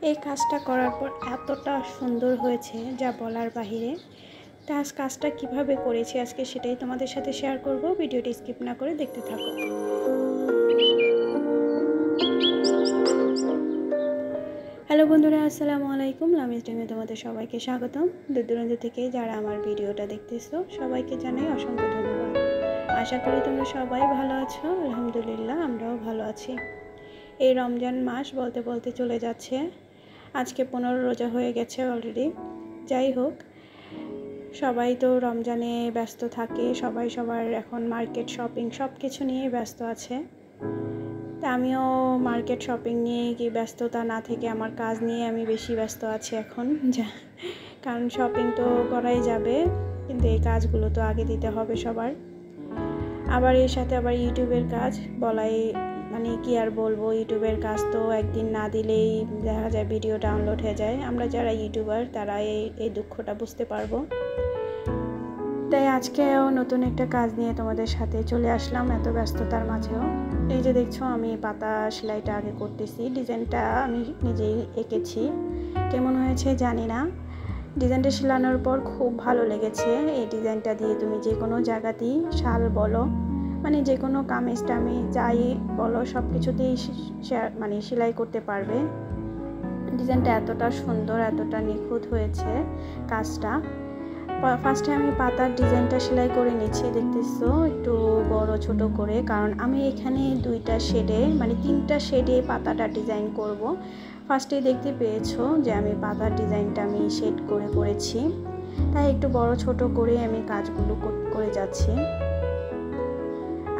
এই কাজটা করার পর এতটা সুন্দর হয়েছে যা বলার বাহিরে। তা আজ কাজটা কিভাবে করেছি আজকে সেটাই তোমাদের সাথে শেয়ার করব। ভিডিওটি স্কিপ না করে দেখতে থাকো। হ্যালো বন্ধুরা, আসসালামু আলাইকুম। লামিজ ড্রিমে তোমাদের সবাইকে স্বাগতম। দূর দূরান্ত থেকে যারা আমার ভিডিওটা দেখতেছো সবাইকে জানাই অসংখ্য ধন্যবাদ। আশা করি তোমরা সবাই ভালো আছো। আলহামদুলিল্লাহ, আমরাও ভালো আছি। এই রমজান মাস বলতে বলতে চলে যাচ্ছে। আজকে 15 রোজা হয়ে গেছে অলরেডি। যাই হোক, সবাই তো রমজানে ব্যস্ত থাকে, সবাই সবার এখন মার্কেট শপিং সব কিছু নিয়ে ব্যস্ত আছে। তা আমিও মার্কেট শপিং নিয়ে কি ব্যস্ততা না থেকে আমার কাজ নিয়ে আমি বেশি ব্যস্ত আছি এখন। কারণ শপিং তো করাই যাবে, কিন্তু এই কাজগুলো তো আগে দিতে হবে সবার। আবার এর সাথে আবার ইউটিউবের কাজ বলাই, মানে কি আর বলবো, ইউটিউবের কাজ তো একদিন না দিলেই দেখা যায় ভিডিও ডাউনলোড হয়ে যায়। আমরা যারা ইউটিউবার তারা এই দুঃখটা বুঝতে পারবো। তাই আজকেও নতুন একটা কাজ নিয়ে তোমাদের সাথে চলে আসলাম এত ব্যস্ততার মাঝেও। এই যে দেখছো, আমি পাতা সেলাইটা আগে করতেছি। ডিজাইনটা আমি নিজেই এঁকেছি, কেমন হয়েছে জানি না। ডিজাইনটা সেলানোর পর খুব ভালো লেগেছে। এই ডিজাইনটা দিয়ে তুমি যে কোনো জায়গাতেই শাল বলো, মানে যে কোনো কামিজ টামিজ যাই বলো সব কিছুতেই মানে সেলাই করতে পারবে। ডিজাইনটা এতটা সুন্দর, এতটা নিখুঁত হয়েছে কাজটা। ফার্স্টে আমি পাতার ডিজাইনটা সেলাই করে নিচ্ছি, দেখতেছো একটু বড় ছোট করে, কারণ আমি এখানে দুইটা শেডে মানে 3টা শেডে পাতাটা ডিজাইন করব। ফার্স্টে দেখতে পেয়েছো যে আমি পাতার ডিজাইনটা আমি শেড করে করেছি, তাই একটু বড় ছোট করে আমি কাজগুলো করে যাচ্ছি।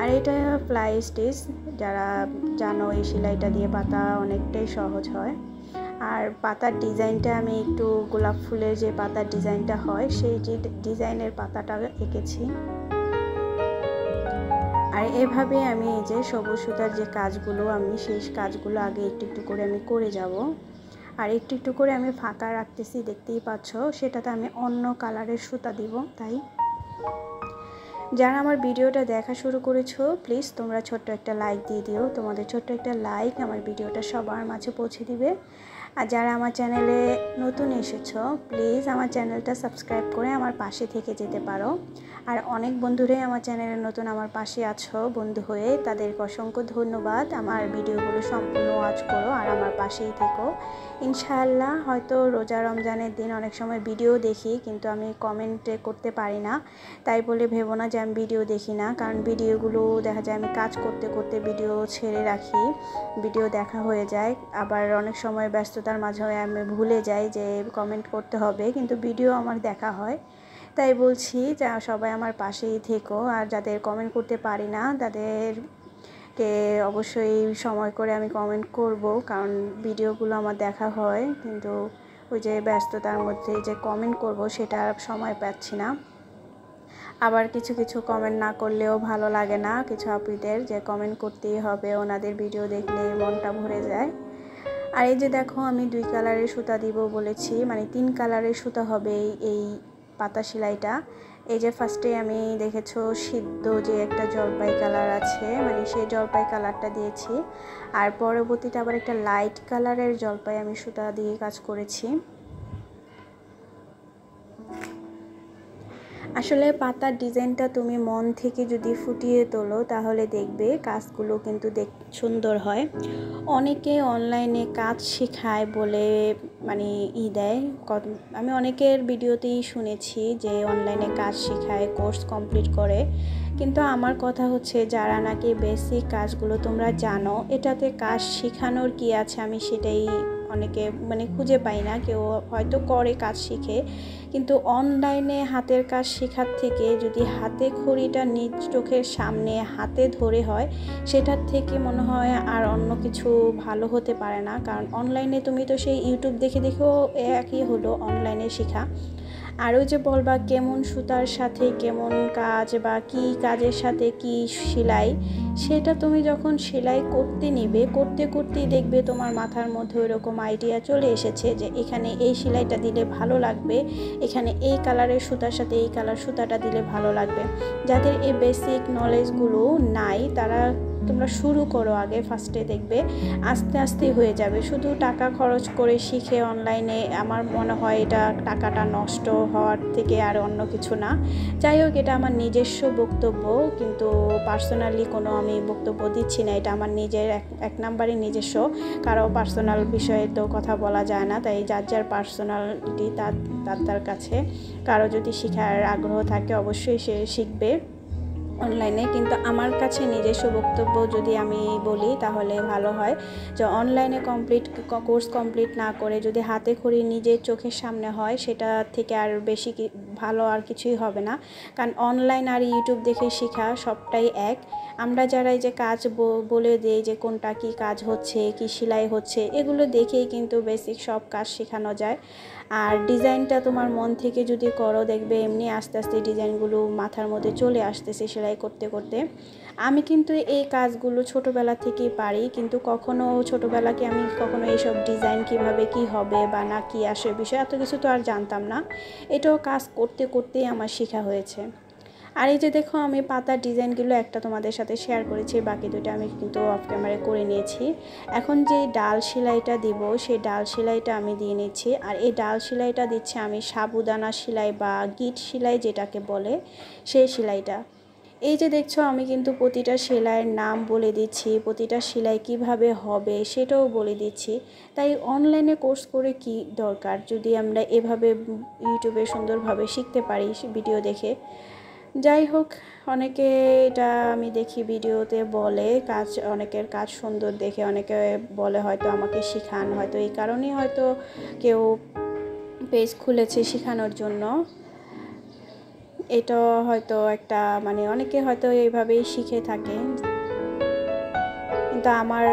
আর এটা ফ্লাই স্টিচ, যারা জানো এই সেলাইটা দিয়ে পাতা অনেকটাই সহজ হয়। আর পাতার ডিজাইনটা আমি একটু গোলাপ ফুলের যে পাতার ডিজাইনটা হয় সেই ডিজাইনের পাতাটা এঁকেছি। আর এভাবে আমি এই যে সবুজ সুতার যে কাজগুলো, আমি সেই কাজগুলো আগে একটু একটু করে আমি করে যাব। আর একটু একটু করে আমি ফাঁকা রাখতেছি, দেখতেই পাচ্ছ। সেটাতে আমি অন্য কালারের সুতা দিব। তাই যারা আমার ভিডিওটা দেখা শুরু করেছো, প্লিজ তোমরা ছোট্ট একটা লাইক দিয়ে দিও। তোমাদের ছোট্ট একটা লাইক আমার ভিডিওটা সবার মাঝে পৌঁছে দিবে। আর যারা আমার চ্যানেলে নতুন এসেছো, প্লিজ আমার চ্যানেলটা সাবস্ক্রাইব করে আমার পাশে থেকে যেতে পারো। আর অনেক বন্ধুরাই আমার চ্যানেলে নতুন আমার পাশে আছো বন্ধু হয়ে, তাদেরকে অসংখ্য ধন্যবাদ। আমার ভিডিওগুলো সম্পূর্ণ ওয়াচ করো আর আমার পাশেই থেকো ইনশাআল্লাহ। হয়তো রোজা রমজানের দিন অনেক সময় ভিডিও দেখি, কিন্তু আমি কমেন্টে করতে পারি না। তাই বলে ভেবো না যে আমি ভিডিও দেখি না, কারণ ভিডিওগুলো দেখা যায় আমি কাজ করতে করতে ভিডিও ছেড়ে রাখি, ভিডিও দেখা হয়ে যায়। আবার অনেক সময় ব্যস্ততার মাঝে আমি ভুলে যাই যে কমেন্ট করতে হবে, কিন্তু ভিডিও আমার দেখা হয়। তাই বলছি যে সবাই আমার পাশেই থেকো। আর যাদের কমেন্ট করতে পারি না তাদেরকে অবশ্যই সময় করে আমি কমেন্ট করব, কারণ ভিডিওগুলো আমার দেখা হয়, কিন্তু ওই যে ব্যস্ততার মধ্যে যে কমেন্ট করব সেটা সময় পাচ্ছি না। আবার কিছু কিছু কমেন্ট না করলেও ভালো লাগে না, কিছু আপুদের যে কমেন্ট করতেই হবে, ওনাদের ভিডিও দেখলে মনটা ভরে যায়। আর এই যে দেখো, আমি 2 কালারের সুতা দিব বলেছি, মানে 3 কালারের সুতা হবে এই পাতা সেলাইটা। এই যে ফার্স্টে আমি দেখেছো সিদ্ধ যে একটা জলপাই কালার আছে, মানে সেই জলপাই কালারটা দিয়েছি। আর পরবর্তীতে আবার একটা লাইট কালারের জলপাই আমি সুতা দিয়ে কাজ করেছি। আসলে পাতার ডিজাইনটা তুমি মন থেকে যদি ফুটিয়ে তোলো তাহলে দেখবে কাজগুলো কিন্তু সুন্দর হয়। অনেকে অনলাইনে কাজ শেখায় বলে মানে দেয়, আমি অনেকের ভিডিওতেই শুনেছি যে অনলাইনে কাজ শেখায়, কোর্স কমপ্লিট করে। কিন্তু আমার কথা হচ্ছে, যারা নাকি বেসিক কাজগুলো তোমরা জানো, এটাতে কাজ শেখানোর কি আছে, আমি সেটাই অনেকে মানে খুঁজে পাই না। কেউ হয়তো করে কাজ শিখে, কিন্তু অনলাইনে হাতের কাজ শেখার থেকে যদি হাতে খড়িটা নিজ চোখের সামনে হাতে ধরে হয়, সেটার থেকে মনে হয় আর অন্য কিছু ভালো হতে পারে না। কারণ অনলাইনে তুমি তো সেই ইউটিউব দেখে দেখেও একই হলো অনলাইনে শেখা। আর ওই যে বলবা কেমন সুতার সাথে কেমন কাজ বা কি কাজের সাথে কি সেলাই, সেটা তুমি যখন সেলাই করতে নিবে, করতে করতেই দেখবে তোমার মাথার মধ্যে ওইরকম আইডিয়া চলে এসেছে যে এখানে এই সেলাইটা দিলে ভালো লাগবে, এখানে এই কালারের সুতার সাথে এই কালার সুতাটা দিলে ভালো লাগবে। যাদের এই বেসিক নলেজগুলো নাই তারা তোমরা শুরু করো আগে ফার্স্টে, দেখবে আস্তে আস্তে হয়ে যাবে। শুধু টাকা খরচ করে শিখে অনলাইনে আমার মনে হয় এটা টাকাটা নষ্ট হওয়ার থেকে আর অন্য কিছু না। যাই হোক, এটা আমার নিজস্ব বক্তব্য, কিন্তু পার্সোনালি কোনো আমি বক্তব্য দিচ্ছি না। এটা আমার নিজের এক নাম্বারই নিজস্ব, কারো পার্সোনাল বিষয়ে তো কথা বলা যায় না। তাই যার যার পার্সোনালিটি তার কাছে। কারো যদি শেখার আগ্রহ থাকে অবশ্যই সে শিখবে অনলাইনে। কিন্তু আমার কাছে নিজস্ব বক্তব্য যদি আমি বলি তাহলে ভালো হয় যে অনলাইনে কোর্স কমপ্লিট না করে যদি হাতে খড়ি নিজের চোখের সামনে হয়, সেটা থেকে আর বেশি ভালো আর কিছুই হবে না। কারণ অনলাইন আর ইউটিউব দেখে শেখা সবটাই এক। আমরা যারা এই যে কাজ বলে দিই যে কোনটা কি কাজ হচ্ছে, কি সেলাই হচ্ছে, এগুলো দেখেই কিন্তু বেসিক সব কাজ শেখানো যায়। আর ডিজাইনটা তোমার মন থেকে যদি করো, দেখবে এমনি আস্তে আস্তে ডিজাইনগুলো মাথার মধ্যে চলে আসতেছে সেলাই করতে করতে। আমি কিন্তু এই কাজগুলো ছোটোবেলা থেকেই পারি, কিন্তু ছোটোবেলাকে আমি কখনো এইসব ডিজাইন কিভাবে কি হবে বা না কি আসে বিষয় এত কিছু তো আর জানতাম না। এটাও কাজ করতে করতেই আমার শেখা হয়েছে। আর এই যে দেখো, আমি পাতার ডিজাইনগুলো একটা তোমাদের সাথে শেয়ার করেছি, বাকি দুটো আমি কিন্তু অফ ক্যামেরায় করে নিয়েছি। এখন যে ডাল সেলাইটা দিব, সেই ডাল সেলাইটা আমি দিয়ে নিচ্ছি। আর এই ডাল সেলাইটা দিচ্ছি আমি সাবুদানা সেলাই বা গিট সেলাই যেটাকে বলে, সেই সেলাইটা। এই যে দেখছো, আমি কিন্তু প্রতিটা সেলাইয়ের নাম বলে দিচ্ছি, প্রতিটা সেলাই কিভাবে হবে সেটাও বলে দিচ্ছি। তাই অনলাইনে কোর্স করে কি দরকার, যদি আমরা এভাবে ইউটিউবে সুন্দরভাবে শিখতে পারি ভিডিও দেখে। যাই হোক, অনেকে এটা আমি দেখি ভিডিওতে বলে অনেকের কাজ সুন্দর দেখে অনেকে বলে হয়তো আমাকে শেখান, হয়তো এই কারণেই হয়তো কেউ পেজ খুলেছে শেখানোর জন্য। এটা হয়তো একটা অনেকে হয়তো এইভাবেই শিখে থাকে, কিন্তু আমার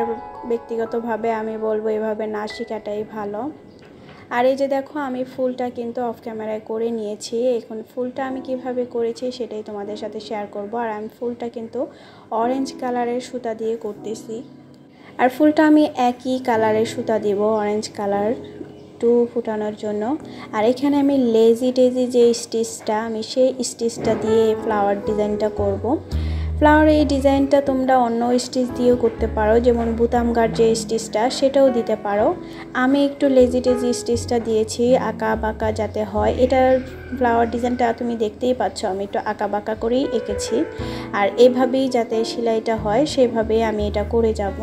ব্যক্তিগতভাবে আমি বলবো এভাবে না শেখাটাই ভালো। আর এই যে দেখো, আমি ফুলটা কিন্তু অফ ক্যামেরায় করে নিয়েছি। এখন ফুলটা আমি কিভাবে করেছি সেটাই তোমাদের সাথে শেয়ার করব। আর আমি ফুলটা কিন্তু অরেঞ্জ কালারের সুতা দিয়ে করতেছি। আর ফুলটা আমি একই কালারের সুতা দিব, অরেঞ্জ কালার ফুটানোর জন্য। আর এখানে আমি লেজি টেজি যে স্টিচটা, আমি সেই স্টিচটা দিয়ে ফ্লাওয়ার ডিজাইনটা করব। ফ্লাওয়ার এই ডিজাইনটা তোমরা অন্য স্টিচ দিয়েও করতে পারো, যেমন বুতাম গার্ড যে স্টিচটা সেটাও দিতে পারো। আমি একটু লেজি টেজি স্টিচটা দিয়েছি আঁকা বাঁকা যাতে হয়। এটার ফ্লাওয়ার ডিজাইনটা তুমি দেখতেই পাচ্ছ, আমি একটু আঁকা বাঁকা করেই এঁকেছি। আর এভাবেই যাতে সেলাইটা হয় সেভাবেই আমি এটা করে যাব।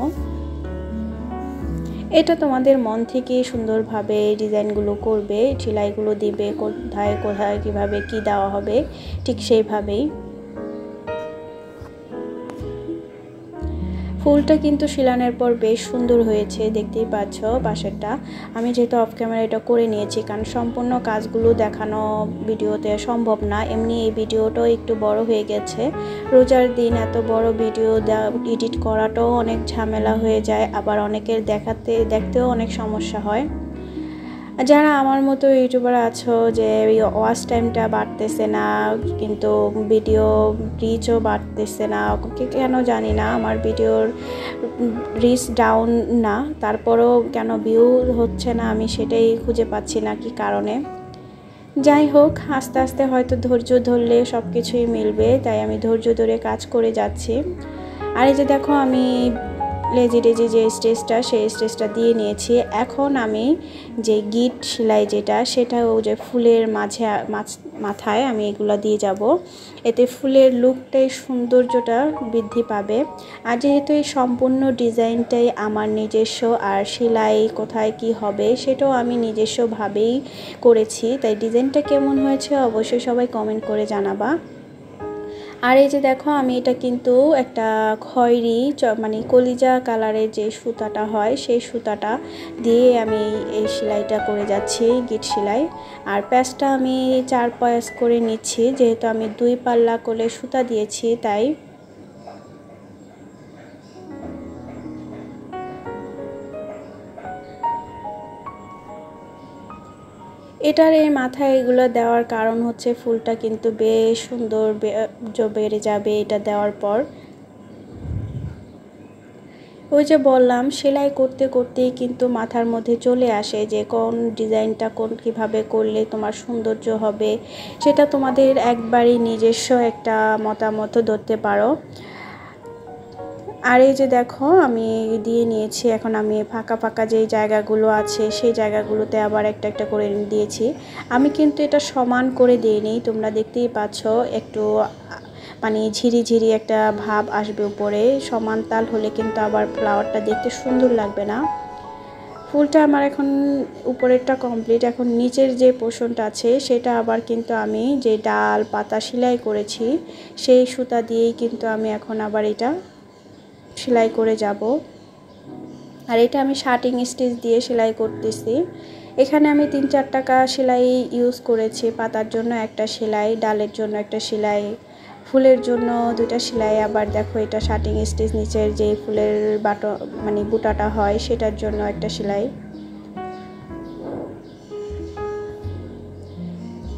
এটা তোমাদের মন থেকে সুন্দরভাবে ডিজাইনগুলো করবে, সেলাইগুলো দিবে, কোথায় কোথায় কীভাবে কি দেওয়া হবে ঠিক সেইভাবেই। ফুলটা কিন্তু সেলানোর পর বেশ সুন্দর হয়েছে, দেখতেই পাচ্ছ পাশেরটা। আমি যেহেতু অফ ক্যামেরা এটা করে নিয়েছি, কারণ সম্পূর্ণ কাজগুলো দেখানো ভিডিওতে সম্ভব না। এমনি এই ভিডিওটাও একটু বড় হয়ে গেছে। রোজার দিন এত বড় ভিডিও এডিট করাটাও অনেক ঝামেলা হয়ে যায়, আবার অনেকের দেখতেও অনেক সমস্যা হয়। যারা আমার মতো ইউটিউবার আছো যে ওয়াচ টাইমটা বাড়তেছে না, কিন্তু ভিডিও রিচও বাড়তেছে না, কেন জানি না, আমার ভিডিওর রিচ ডাউন না, তারপরেও কেন ভিউ হচ্ছে না আমি সেটাই খুঁজে পাচ্ছি না কি কারণে। যাই হোক, আস্তে আস্তে হয়তো ধৈর্য ধরলে সব কিছুই মিলবে, তাই আমি ধৈর্য ধরে কাজ করে যাচ্ছি। আর এই যে দেখো, আমি লেজি টেজি যে স্টেজটা সেই স্টেজটা দিয়ে নিয়েছি। এখন আমি যে গিট সেলাই সেটাও যে ফুলের মাথায় আমি এগুলো দিয়ে যাব, এতে ফুলের লুকটাই সৌন্দর্যটা বৃদ্ধি পাবে। আর যেহেতু এই সম্পূর্ণ ডিজাইনটাই আমার নিজস্ব, আর সেলাই কোথায় কি হবে সেটাও আমি নিজস্বভাবেই করেছি, তাই ডিজাইনটা কেমন হয়েছে অবশ্যই সবাই কমেন্ট করে জানাবা। আর এই যে দেখো, আমি এটা কিন্তু একটা খয়েরি কলিজা কালারের যে সুতাটা হয় সেই সুতাটা দিয়ে আমি এই সেলাইটা করে যাচ্ছি, গিট সেলাই। আর প্যাচটা আমি 4 প্যাচ করে নিচ্ছি, যেহেতু আমি 2 পাল্লা করে সুতা দিয়েছি তাই। এটার এই মাথায় এগুলো দেওয়ার কারণ হচ্ছে ফুলটা কিন্তু বেশ সুন্দর বেড়ে যাবে এটা দেওয়ার পর। ওই যে বললাম, সেলাই করতে করতেই কিন্তু মাথার মধ্যে চলে আসে যে কোন ডিজাইনটা কীভাবে করলে তোমার সৌন্দর্য হবে, সেটা তোমাদের একবারই নিজস্ব একটা মতামত ধরতে পারো। আর এই যে দেখো আমি দিয়ে নিয়েছি। এখন আমি ফাঁকা ফাঁকা যেই জায়গাগুলো আছে সেই জায়গাগুলোতে আবার একটা একটা করে দিয়েছি। আমি কিন্তু এটা সমান করে দিইনি, তোমরা দেখতেই পাচ্ছ একটু মানে ঝিরিঝিরি একটা ভাব আসবে উপরে। সমান তাল হলে কিন্তু আবার ফ্লাওয়ারটা দেখতে সুন্দর লাগবে না। ফুলটা আমার এখন উপরেরটা কমপ্লিট। এখন নিচের যে পোর্শনটা আছে সেটা আবার কিন্তু আমি যে ডাল পাতা সেলাই করেছি সেই সুতা দিয়েই কিন্তু আমি এখন আবার এটা সেলাই করে যাব। আর এটা আমি শার্টিং স্টিচ দিয়ে সেলাই করতেছি। এখানে আমি 3-4 টাকা সেলাই ইউজ করেছি। পাতার জন্য একটা সেলাই, ডালের জন্য একটা সেলাই, ফুলের জন্য 2টা সেলাই। আবার দেখো এটা শার্টিং স্টিচ, নিচের যে ফুলের মানে বুটাটা হয় সেটার জন্য একটা সেলাই।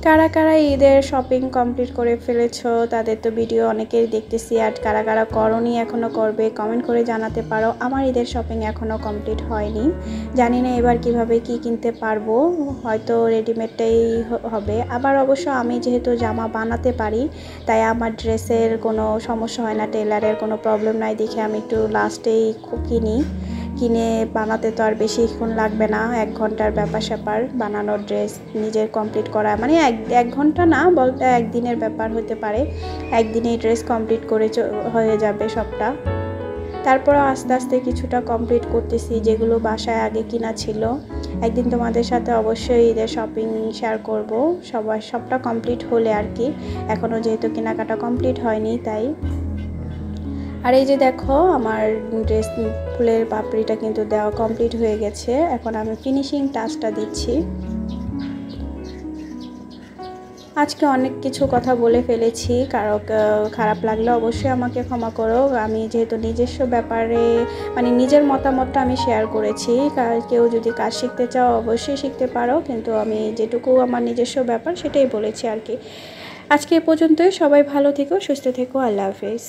কারা কারা ঈদের শপিং কমপ্লিট করে ফেলেছো তাদের তো ভিডিও অনেকেই দেখতেছি। আর কারা কারা করনি এখনও করবে কমেন্ট করে জানাতে পারো। আমার ঈদের শপিং এখনও কমপ্লিট হয়নি, জানি না এবার কিভাবে কি কিনতে পারবো, হয়তো রেডিমেডটাই হবে। আবার অবশ্য আমি যেহেতু জামা বানাতে পারি তাই আমার ড্রেসের কোনো সমস্যা হয় না, টেলারের কোনো প্রবলেম নাই দেখে আমি একটু লাস্টেই কিনে বানাতে তো আর বেশিক্ষণ লাগবে না, 1 ঘন্টার ব্যাপার স্যাপার বানানোর ড্রেস নিজের কমপ্লিট করা, মানে এক ঘন্টা না বলতে একদিনের ব্যাপার হতে পারে। একদিনেই ড্রেস কমপ্লিট করে হয়ে যাবে সবটা। তারপর আস্তে আস্তে কিছুটা কমপ্লিট করতেছি যেগুলো বাসায় আগে কিনা ছিল। একদিন তোমাদের সাথে অবশ্যই ঈদের শপিং শেয়ার করব সবটা কমপ্লিট হলে আর কি। এখনও যেহেতু কেনাকাটা কমপ্লিট হয়নি তাই। আর এই যে দেখো আমার ড্রেস ফুলের পাপড়িটা কিন্তু দেওয়া কমপ্লিট হয়ে গেছে। এখন আমি ফিনিশিং টাচটা দিচ্ছি। আজকে অনেক কিছু কথা বলে ফেলেছি, কারো খারাপ লাগলে অবশ্যই আমাকে ক্ষমা করো। আমি যেহেতু নিজস্ব ব্যাপারে মানে নিজের মতামতটা আমি শেয়ার করেছি। কেউ যদি কাজ শিখতে চাও অবশ্যই শিখতে পারো, কিন্তু আমি যেটুকু আমার নিজস্ব ব্যাপার সেটাই বলেছি আর কি। আজকে এ পর্যন্তই। সবাই ভালো থেকো, সুস্থ থেকো। আল্লাহ হাফেজ।